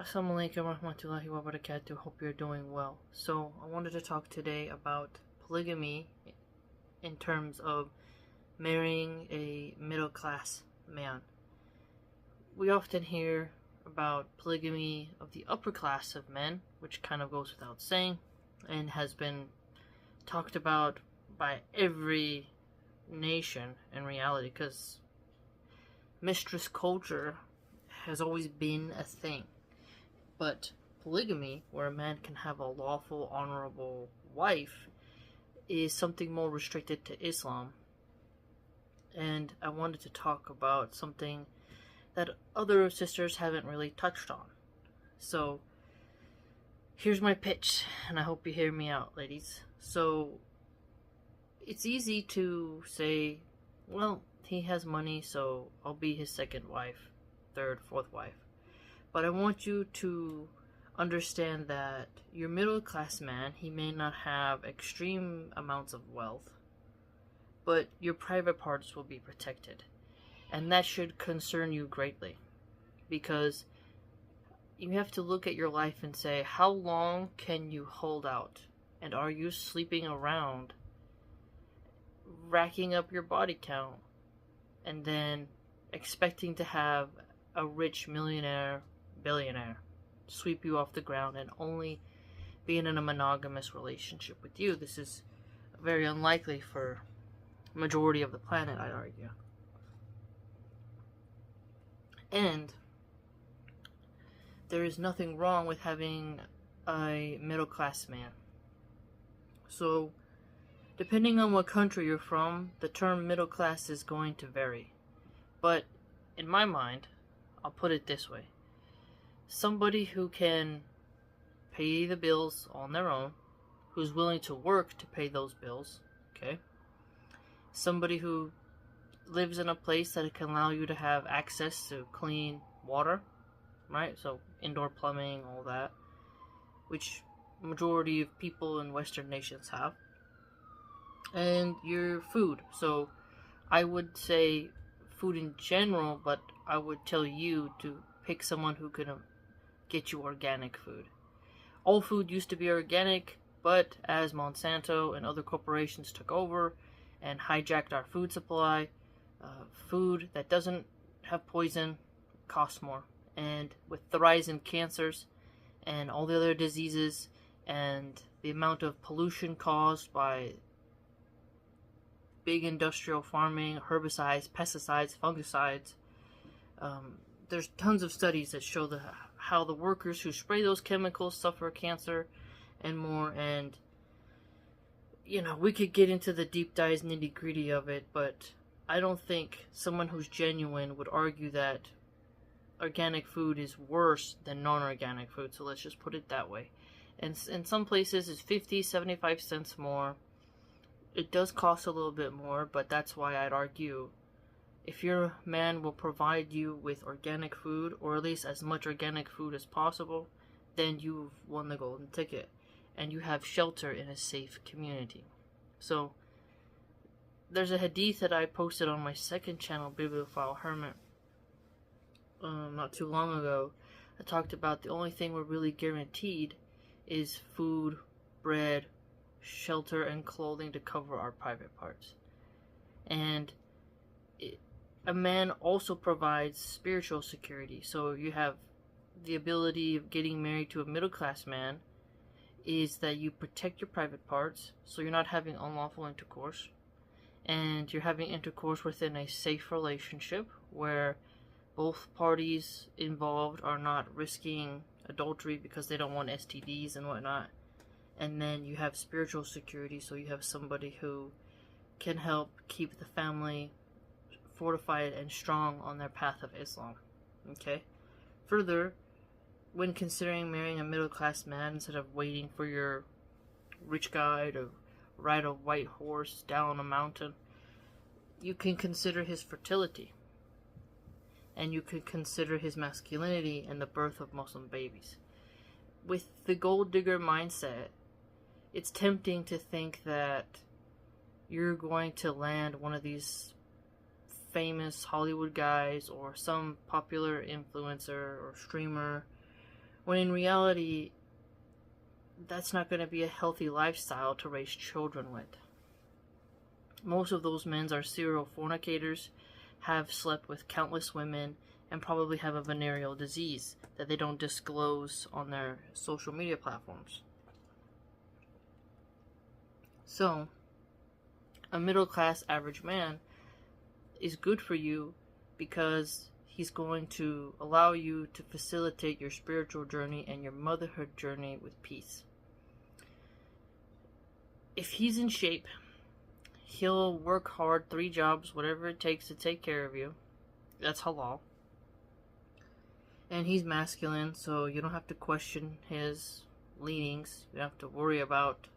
Assalamualaikum warahmatullahi wabarakatuh. Hope you're doing well. So, I wanted to talk today about polygamy in terms of marrying a middle class man. We often hear about polygamy of the upper class of men, which kind of goes without saying and has been talked about by every nation in reality because mistress culture has always been a thing. But polygamy, where a man can have a lawful, honorable wife, is something more restricted to Islam. And I wanted to talk about something that other sisters haven't really touched on. So, here's my pitch, and I hope you hear me out, ladies. So, it's easy to say, well, he has money, so I'll be his second wife, third, fourth wife. But I want you to understand that your middle class man, he may not have extreme amounts of wealth, but your private parts will be protected. And that should concern you greatly, because you have to look at your life and say, how long can you hold out? And are you sleeping around, racking up your body count, and then expecting to have a rich millionaire, billionaire sweep you off the ground and only being in a monogamous relationship with you? This is very unlikely for majority of the planet, I'd argue. And there is nothing wrong with having a middle class man. So, depending on what country you're from, the term middle class is going to vary. But in my mind, I'll put it this way. Somebody who can pay the bills on their own, who's willing to work to pay those bills, okay? Somebody who lives in a place that can allow you to have access to clean water, right? So indoor plumbing, all that, which majority of people in Western nations have. And your food. So I would say food in general, but I would tell you to pick someone who can get you organic food. All food used to be organic, but as Monsanto and other corporations took over and hijacked our food supply, food that doesn't have poison costs more. And with the rise in cancers and all the other diseases and the amount of pollution caused by big industrial farming, herbicides, pesticides, fungicides, there's tons of studies that show how the workers who spray those chemicals suffer cancer and more. And we could get into the deep dives, nitty gritty of it, but I don't think someone who's genuine would argue that organic food is worse than non-organic food. So let's just put it that way. And in some places it's 50, 75 cents more. It does cost a little bit more, but that's why I'd argue if your man will provide you with organic food, or at least as much organic food as possible, then you've won the golden ticket. And you have shelter in a safe community. So, there's a hadith that I posted on my second channel, Bibliophile Hermit, not too long ago. I talked about the only thing we're really guaranteed is food, bread, shelter, and clothing to cover our private parts. And a man also provides spiritual security. So you have the ability of getting married to a middle class man is that you protect your private parts, so you're not having unlawful intercourse, and you're having intercourse within a safe relationship where both parties involved are not risking adultery because they don't want STDs and whatnot. And then you have spiritual security, so you have somebody who can help keep the family fortified and strong on their path of Islam. Okay? Further, when considering marrying a middle class man, instead of waiting for your rich guy to ride a white horse down a mountain, you can consider his fertility. And you could consider his masculinity and the birth of Muslim babies. With the gold digger mindset, it's tempting to think that you're going to land one of these famous Hollywood guys or some popular influencer or streamer when in reality, that's not going to be a healthy lifestyle to raise children with. Most of those men are serial fornicators, have slept with countless women, and probably have a venereal disease that they don't disclose on their social media platforms. So, a middle-class average man is good for you because he's going to allow you to facilitate your spiritual journey and your motherhood journey with peace. If he's in shape, he'll work hard, 3 jobs, whatever it takes to take care of you. That's halal. And he's masculine, so you don't have to question his leanings. You don't have to worry about...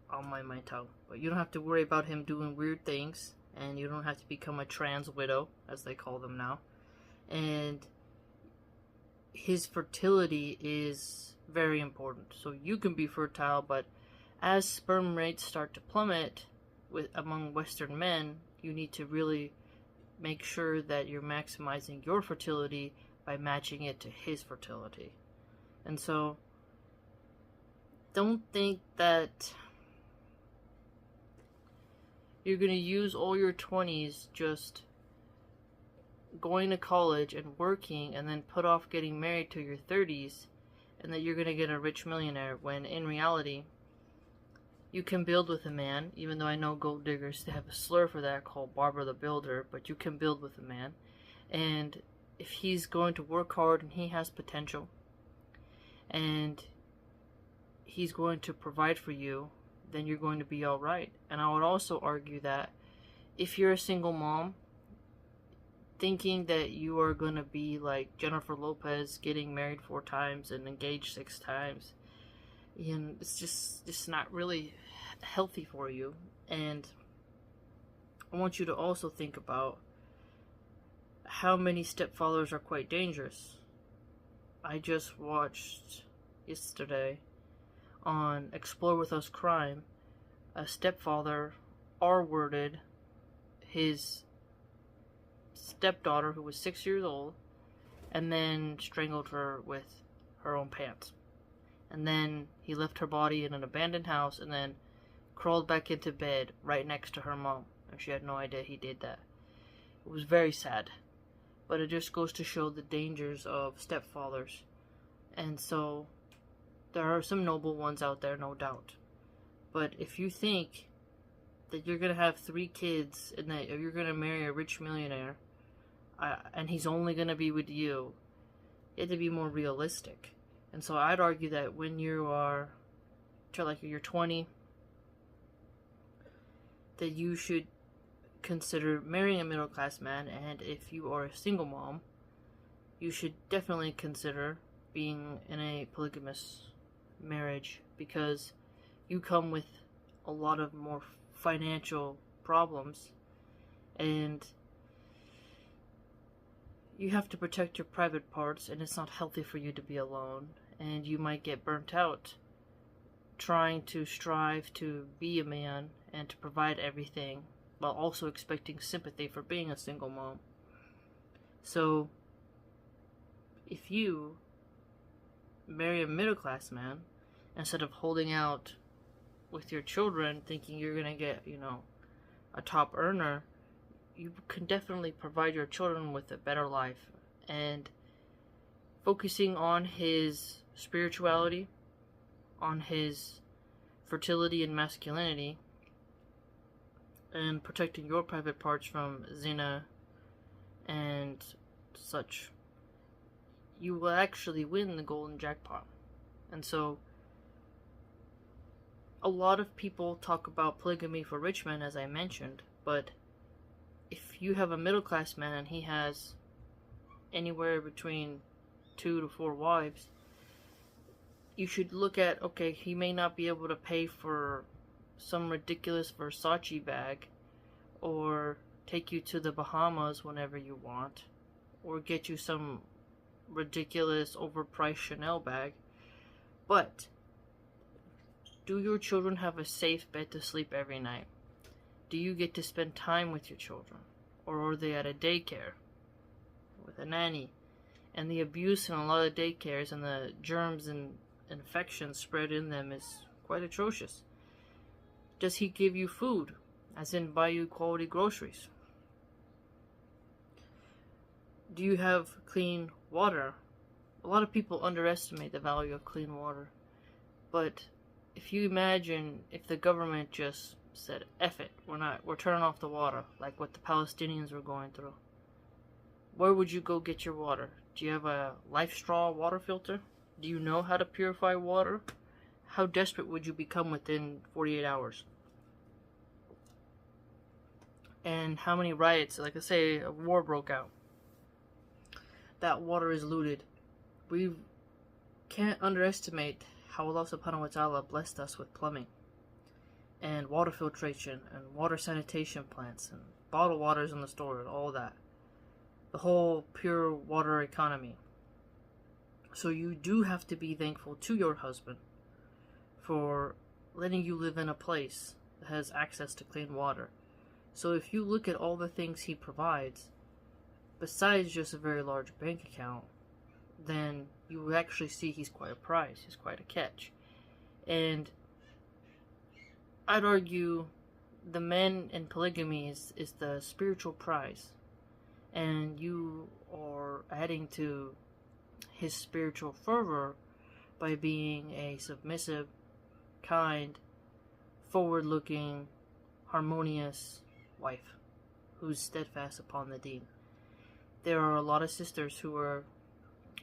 I'll mind my tongue. But you don't have to worry about him doing weird things. And you don't have to become a trans widow, as they call them now. And his fertility is very important. So you can be fertile, but as sperm rates start to plummet among Western men, you need to really make sure that you're maximizing your fertility by matching it to his fertility. And so, don't think that you're going to use all your 20s just going to college and working and then put off getting married to your 30s and that you're going to get a rich millionaire, when in reality, you can build with a man, even though I know gold diggers, they have a slur for that called Barbara the Builder, but you can build with a man. And if he's going to work hard and he has potential, and he's going to provide for you, then you're going to be alright. And I would also argue that if you're a single mom, thinking that you are going to be like Jennifer Lopez, getting married 4 times and engaged 6 times, and it's just not really healthy for you. And I want you to also think about how many stepfathers are quite dangerous. I just watched yesterday on Explore With Us Crime, a stepfather R-worded his stepdaughter, who was 6 years old, and then strangled her with her own pants. And then he left her body in an abandoned house and then crawled back into bed right next to her mom. And she had no idea he did that. It was very sad. But it just goes to show the dangers of stepfathers. And so, there are some noble ones out there, no doubt. But if you think that you're going to have 3 kids and that you're going to marry a rich millionaire, and he's only going to be with you, you have to be more realistic. And so I'd argue that when you are, like you're 20, that you should consider marrying a middle-class man, and if you are a single mom, you should definitely consider being in a polygamous marriage, because you come with a lot of more financial problems, and you have to protect your private parts, and it's not healthy for you to be alone, and you might get burnt out trying to strive to be a man and to provide everything while also expecting sympathy for being a single mom. So if you marry a middle-class man, instead of holding out with your children thinking you're gonna get, a top earner, you can definitely provide your children with a better life. And focusing on his spirituality, on his fertility and masculinity, and protecting your private parts from zina and such, you will actually win the golden jackpot. And so, a lot of people talk about polygamy for rich men, as I mentioned, but if you have a middle-class man and he has anywhere between 2 to 4 wives, you should look at, okay, he may not be able to pay for some ridiculous Versace bag, or take you to the Bahamas whenever you want, or get you some ridiculous overpriced Chanel bag, but do your children have a safe bed to sleep every night? Do you get to spend time with your children? Or are they at a daycare with a nanny? And the abuse in a lot of daycares and the germs and infections spread in them is quite atrocious. Does he give you food, as in buy you quality groceries? Do you have clean water? A lot of people underestimate the value of clean water. But if you imagine if the government just said, F it, we're turning off the water, like what the Palestinians were going through, where would you go get your water? Do you have a Life Straw water filter? Do you know how to purify water? How desperate would you become within 48 hours? And how many riots, like I say, a war broke out. That water is looted. We can't underestimate how Allah subhanahu wa ta'ala blessed us with plumbing and water filtration and water sanitation plants and bottled waters in the store and all that. The whole pure water economy. So you do have to be thankful to your husband for letting you live in a place that has access to clean water. So if you look at all the things he provides, besides just a very large bank account, then you actually see he's quite a prize, he's quite a catch. And I'd argue the man in polygamy is the spiritual prize. And you are adding to his spiritual fervor by being a submissive, kind, forward-looking, harmonious wife who's steadfast upon the deen. There are a lot of sisters who are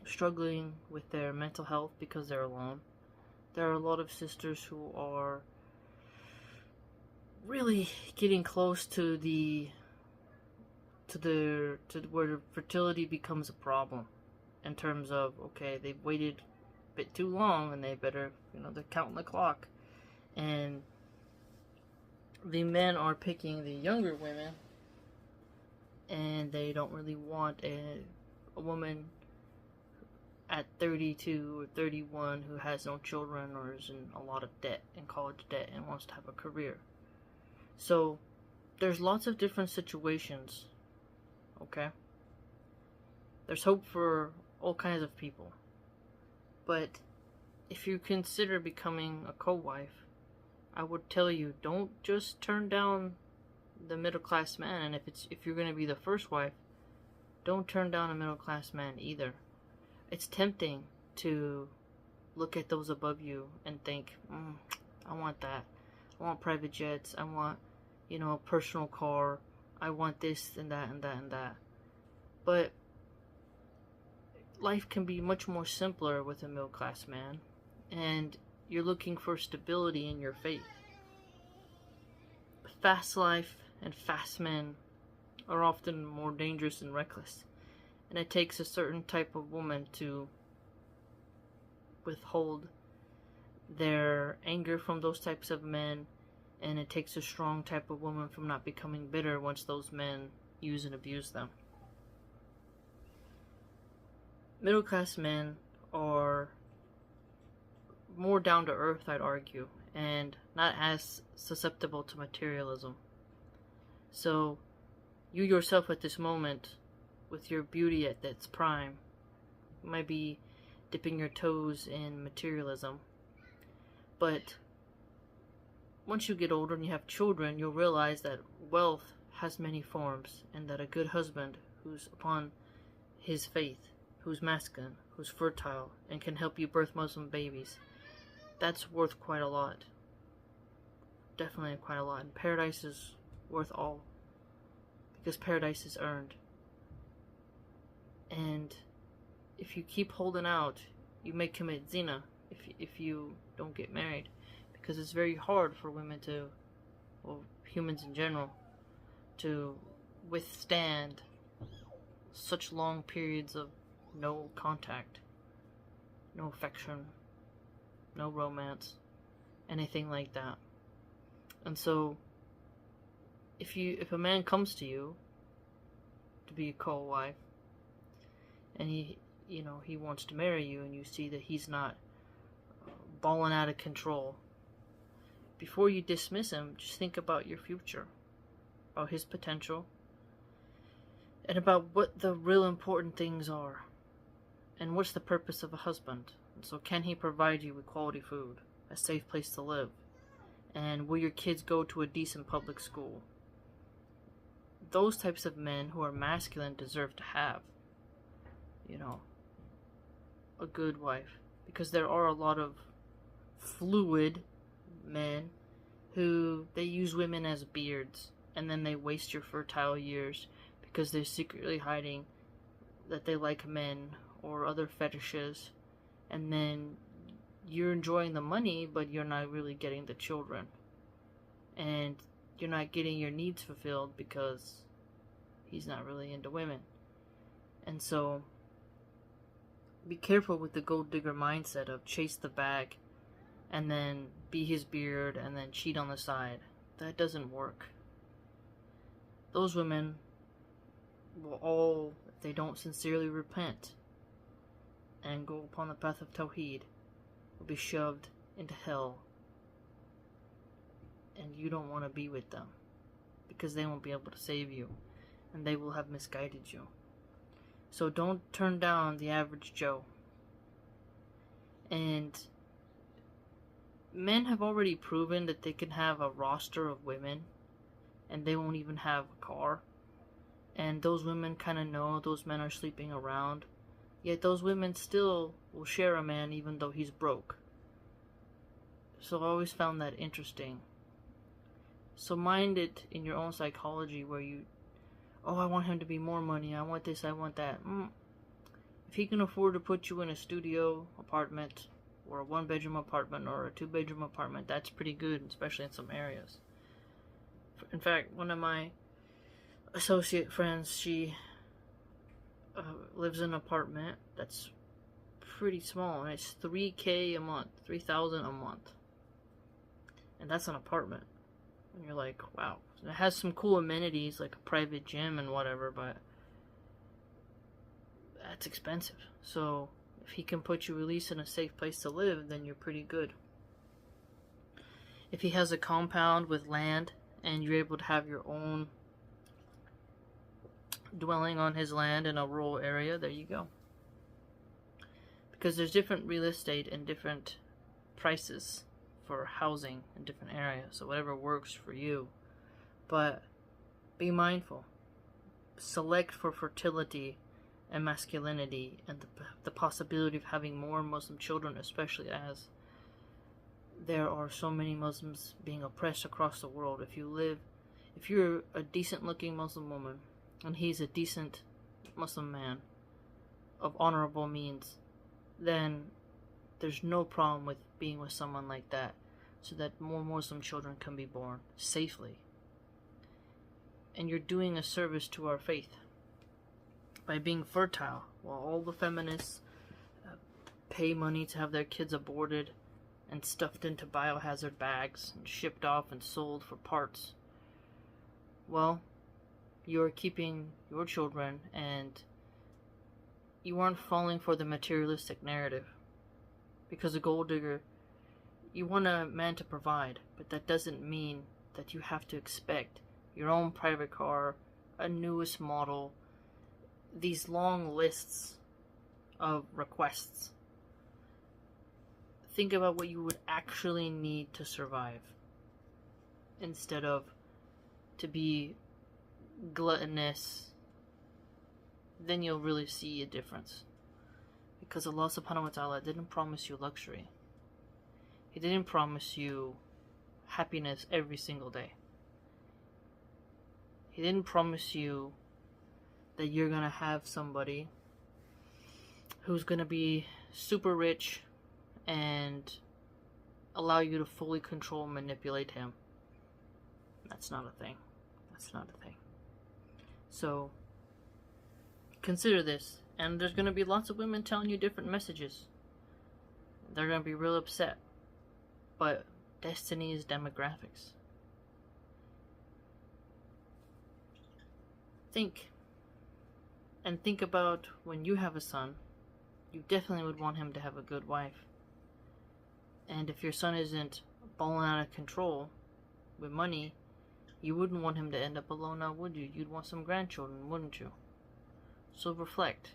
struggling with their mental health because they're alone. There are a lot of sisters who are really getting close to where fertility becomes a problem, in terms of, okay, they've waited a bit too long and they better, they're counting the clock. And the men are picking the younger women, and they don't really want a woman at 32 or 31 who has no children or is in a lot of debt, in college debt, and wants to have a career. So there's lots of different situations, okay? There's hope for all kinds of people. But if you consider becoming a co-wife, I would tell you, don't just turn down the middle-class man. And if you're going to be the first wife, don't turn down a middle-class man either. It's tempting to look at those above you and think, I want that. I want private jets. I want, a personal car. I want this and that and that and that. But life can be much more simpler with a middle-class man, and you're looking for stability in your faith. Fast life and fast men are often more dangerous and reckless, and it takes a certain type of woman to withhold their anger from those types of men, and it takes a strong type of woman from not becoming bitter once those men use and abuse them. Middle-class men are more down to earth, I'd argue, and not as susceptible to materialism. So, you yourself at this moment, with your beauty at its prime, might be dipping your toes in materialism. But once you get older and you have children, you'll realize that wealth has many forms, and that a good husband who's upon his faith, who's masculine, who's fertile, and can help you birth Muslim babies, that's worth quite a lot. Definitely quite a lot. And paradise is worth all, because paradise is earned. And if you keep holding out, you may commit zina if you don't get married, because it's very hard for women to, well, humans in general, to withstand such long periods of no contact, no affection, no romance, anything like that. And so if a man comes to you to be a co-wife, and he wants to marry you, and you see that he's not balling out of control, before you dismiss him, just think about your future, about his potential, and about what the real important things are. And what's the purpose of a husband? And so can he provide you with quality food, a safe place to live? And will your kids go to a decent public school? Those types of men who are masculine deserve to have, a good wife. Because there are a lot of fluid men who they use women as beards, and then they waste your fertile years because they're secretly hiding that they like men or other fetishes, and then you're enjoying the money, but you're not really getting the children, and you're not getting your needs fulfilled because he's not really into women. And so be careful with the gold digger mindset of chase the bag and then be his beard and then cheat on the side. That doesn't work. Those women will all, if they don't sincerely repent and go upon the path of Tawheed, will be shoved into hell. And you don't want to be with them because they won't be able to save you and they will have misguided you. So don't turn down the average Joe. And men have already proven that they can have a roster of women and they won't even have a car. And those women kind of know those men are sleeping around. Yet those women still will share a man even though he's broke. So I always found that interesting. So mind it in your own psychology where I want him to be more money, I want this, I want that. If he can afford to put you in a studio apartment or a 1-bedroom apartment or a 2-bedroom apartment, that's pretty good, especially in some areas. In fact, one of my associate friends, she lives in an apartment that's pretty small, and it's $3,000 a month, $3,000 a month. And that's an apartment. And you're like, wow. It has some cool amenities like a private gym and whatever, but that's expensive. So if he can put you at least in a safe place to live, then you're pretty good. If he has a compound with land and you're able to have your own dwelling on his land in a rural area, there you go. Because there's different real estate and different prices for housing in different areas, so whatever works for you. But be mindful. Select for fertility and masculinity and the possibility of having more Muslim children, especially as there are so many Muslims being oppressed across the world. If you're a decent looking Muslim woman and he's a decent Muslim man of honorable means, then there's no problem with being with someone like that, so that more Muslim children can be born safely. And you're doing a service to our faith by being fertile, while all the feminists pay money to have their kids aborted and stuffed into biohazard bags and shipped off and sold for parts. Well, you're keeping your children and you aren't falling for the materialistic narrative. Because a gold digger, you want a man to provide, but that doesn't mean that you have to expect your own private car, a newest model, these long lists of requests. Think about what you would actually need to survive instead of to be gluttonous. Then you'll really see a difference. Because Allah subhanahu wa ta'ala didn't promise you luxury. He didn't promise you happiness every single day. He didn't promise you that you're going to have somebody who's going to be super rich and allow you to fully control and manipulate him. That's not a thing. That's not a thing. So, consider this. And there's going to be lots of women telling you different messages. They're going to be real upset. But destiny is demographics. Think. And think about when you have a son, you definitely would want him to have a good wife. And if your son isn't balling out of control with money, you wouldn't want him to end up alone now, would you? You'd want some grandchildren, wouldn't you? So reflect.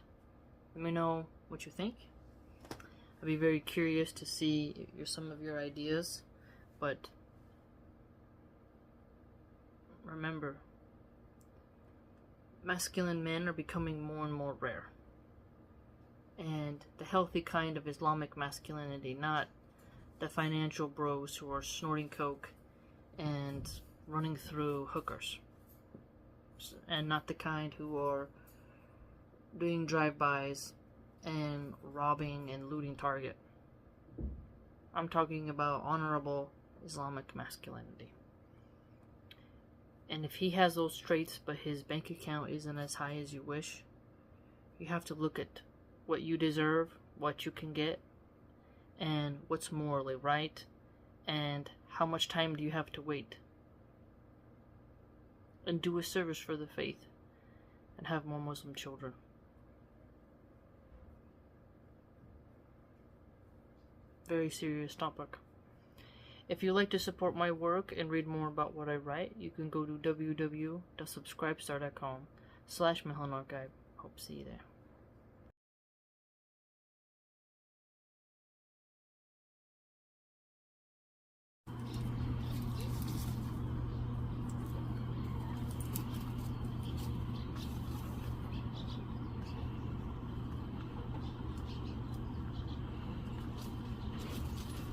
Let me know what you think. I'd be very curious to see some of your ideas, but remember, masculine men are becoming more and more rare. And the healthy kind of Islamic masculinity, not the financial bros who are snorting coke and running through hookers, and not the kind who are doing drive-bys and robbing and looting Target. I'm talking about honorable Islamic masculinity. And if he has those traits but his bank account isn't as high as you wish, you have to look at what you deserve, what you can get, and what's morally right, and how much time do you have to wait. And do a service for the faith, and have more Muslim children. Very serious topic. If you'd like to support my work and read more about what I write, you can go to www.subscribestar.com/Milahan Archive. Hope to see you there.